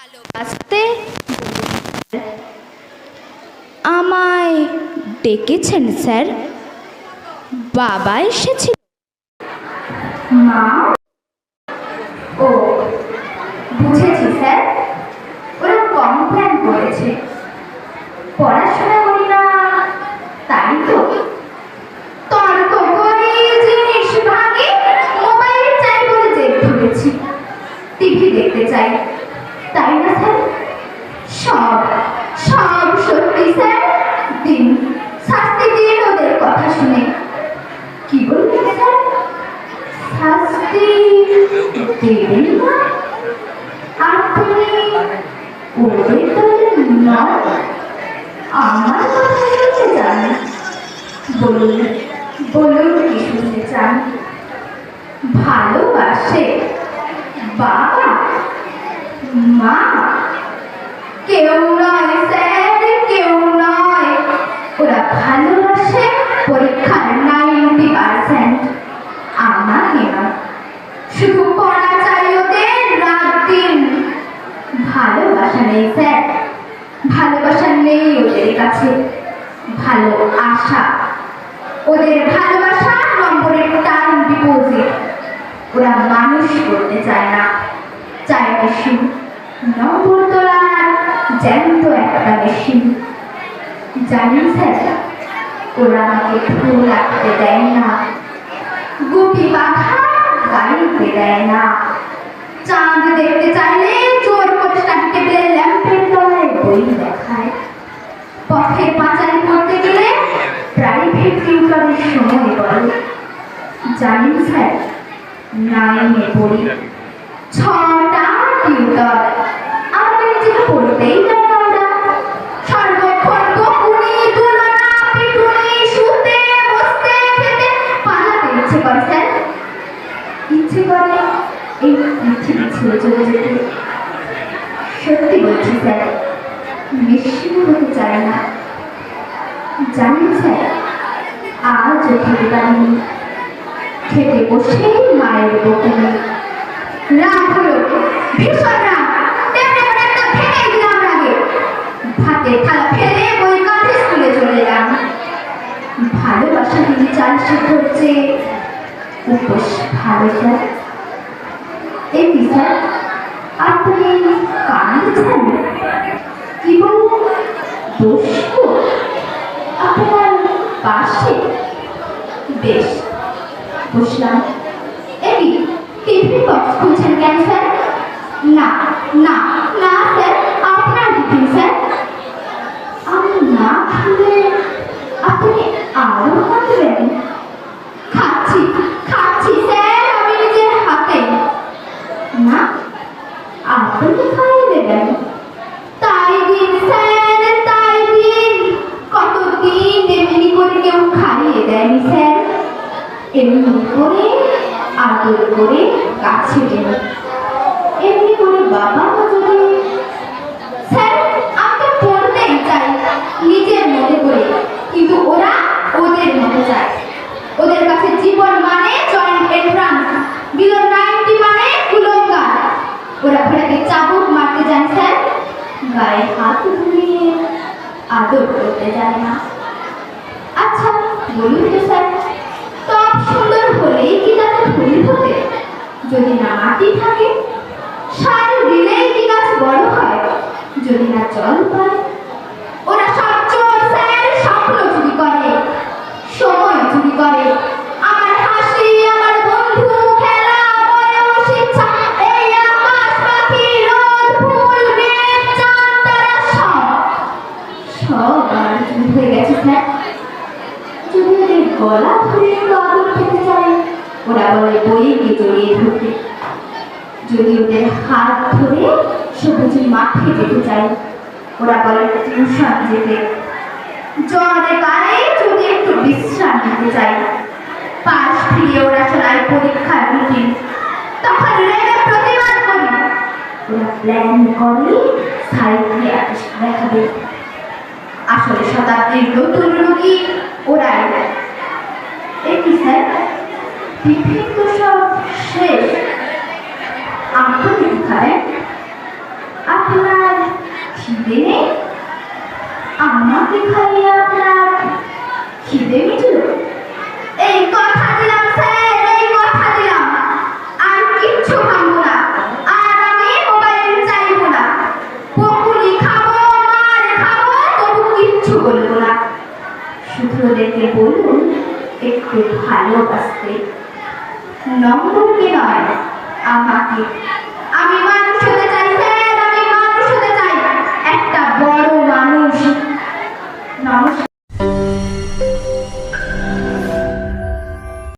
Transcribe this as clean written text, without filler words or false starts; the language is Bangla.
ভালোবাসতে আমায় ডেকেছেন স্যার? বাবা এসেছিল? মা? ও, বুঝেছি স্যার। ওরা কমপ্লেন করেছে পড়াশোনা করি না, তাই তো। তর্ক করে জিনিস ভাগে, মোবাইল চাই বলে জেদ ধরেছি। টিভি দেখতে চাই, তাই না স্যার? সব সব সত্যি স্যার। দিন, শাস্তি দিন ওদের কথা শুনে। কি বললেন স্যার? শাস্তি দেবেন না? আপনি ওদের দলের নন? আমার কথা শুনতে চান? বলুন, বলুন কি শুনতে চান? ভালোবাসে বাবা মা? কেউ নয় স্যার, কেউ নয়। ওরা ভালোবাসে পরীক্ষার 90%। আমাকে না, শুধু পড়া চাই ওদের রাত দিন। ভালোবাসা নেই স্যার, ভালোবাসা নেই ওদের কাছে। ভালো আশা, ওদের ভালোবাসা নম্বরের টার্ম ডিপোজিট। ওরা মানুষ করতে চায় না, চায় মেশিন। নম্বর তোলার জ্যান্ত একটা মেশিন। জানেন স্যার, ওরা আমাকে ফুল আঁকতে দেয় না, গুটি পাখা গাইতে দেয় না। চাঁদ দেখতে চাইলে জোর করে স্টাডি টেবিলের ল্যাম্পের তলায় বই দেখায়। পথে পাঁচালি করতে গেলে প্রাইভেট টিউটরের সময় বলে। জানেন স্যার, 9-এ পড়ি, 6টা টিউটর। আমাকে নিজেকে পড়তেই দেয় না ওরা। সর্বক্ষণ বকুনি, তুলনা, পিটুনি, শুতে বসতে খেতে পালাতে ইচ্ছে করে স্যার। ইচ্ছে করে এই পৃথিবী ছেড়ে চলে যেতে। সত্যি বলছি স্যার, নিশ্চিত হতে চায় না। জানেন স্যার, আজও খেতে পারিনি। খেতে বসেই মায়ের বকুনি। রাগ হলো, ভীষণ রাগ। তেমনি করে একটা ভেঙে দিলাম রাগে। ভাতের থালা ফেলে বই কাঁধে স্কুলে চলে এলাম। ভালোবাসা দিদি চাল সিদ্ধ হচ্ছে। উপোস ভালো স্যার। এই স্যার, আপনি কাঁদছেন? কি বললেন? বসবো আপনার পাশে? বেশ, বসলাম। এই টিফিন বক্স খুলছেন কেন স্যার? না না না স্যার, আপনার টিফিন স্যার। আমি না খেলে আপনি আরো খাবেন? খাচ্ছি খাচ্ছি স্যার, আমি নিজের হাতে। না, আপনি খাইয়ে দেবেন? তাই দিন স্যার, তাই দিন। কতদিন এমনি করে কেউ খাইয়ে দেয়নি স্যার। এমনি করে আদর করে কাছে টেনে, এমনি করে বাবা মা যদি। স্যার, আমি তো পড়তেই চাই নিজের মতো করে, কিন্তু ওরা ওদের মতো চায়। ওদের কাছে জীবন মানে জয়েন্ট এন্ট্রান্স, বিলো 90 মানে কুলঙ্গার। ওরা ঘোড়াকে চাবুক মারতে যায় স্যার, গায়ে হাত ধুয়ে আদর করতে যায় না। আচ্ছা বলুন তো স্যার, টপ সুন্দর হলেই কি তাতে ফুল ফোটে? যদি না মাটি থাকে, সার দিলেই কি গাছ বড় হয়? যদি না জল পায়? ওরা সব চোর স্যার, স্বপ্ন চুরি করে, সময় চুরি করে। আমার হাসি, আমার বন্ধু, খেলা, বয়স, ইচ্ছা, এই আকাশ, পাখি, রোদ, ফুল, মেঘ, চাঁদ, তারা সব আর চুরি হয়ে গেছে স্যার। যদি ওদের গলা ধরে আদর খেতে চায়, ওরা বলে বইকে জড়িয়ে ধরতে। যদি ওদের হাত ধরে সবুজ মাঠে যেতে চায়, ওরা বলে টিউশন যেতে। জ্বরে গায়ে যদি একটু বিশ্রাম নিতে চায়, পাশ ফিরিয়ে ওরা শোনায় পরীক্ষার রুটিন। তখন রেগে প্রতিবাদ করি। ওরা প্ল্যান করে সাইকিয়াট্রিস্ট দেখাবে। আসলে শতাব্দীর নতুন রোগী ওরাই। এই স্যার, টিফিন তো সব শেষ, আপনি খাবেন? আপনি খিদে নেই? আমাকে খাইয়ে আপনার খিদে মিটল? এই কথা দিলাম স্যার, এই কথা দিলাম, আর কিচ্ছু ভাঙবো না, আর আমি মোবাইল চাইবো না। বকুনি খাবো, মার খাবো, তবু কিচ্ছু বলবো না। শুধু ওদেরকে বলুন একটু ভালোবাসতে, নম্বরকে নয় আমাকে।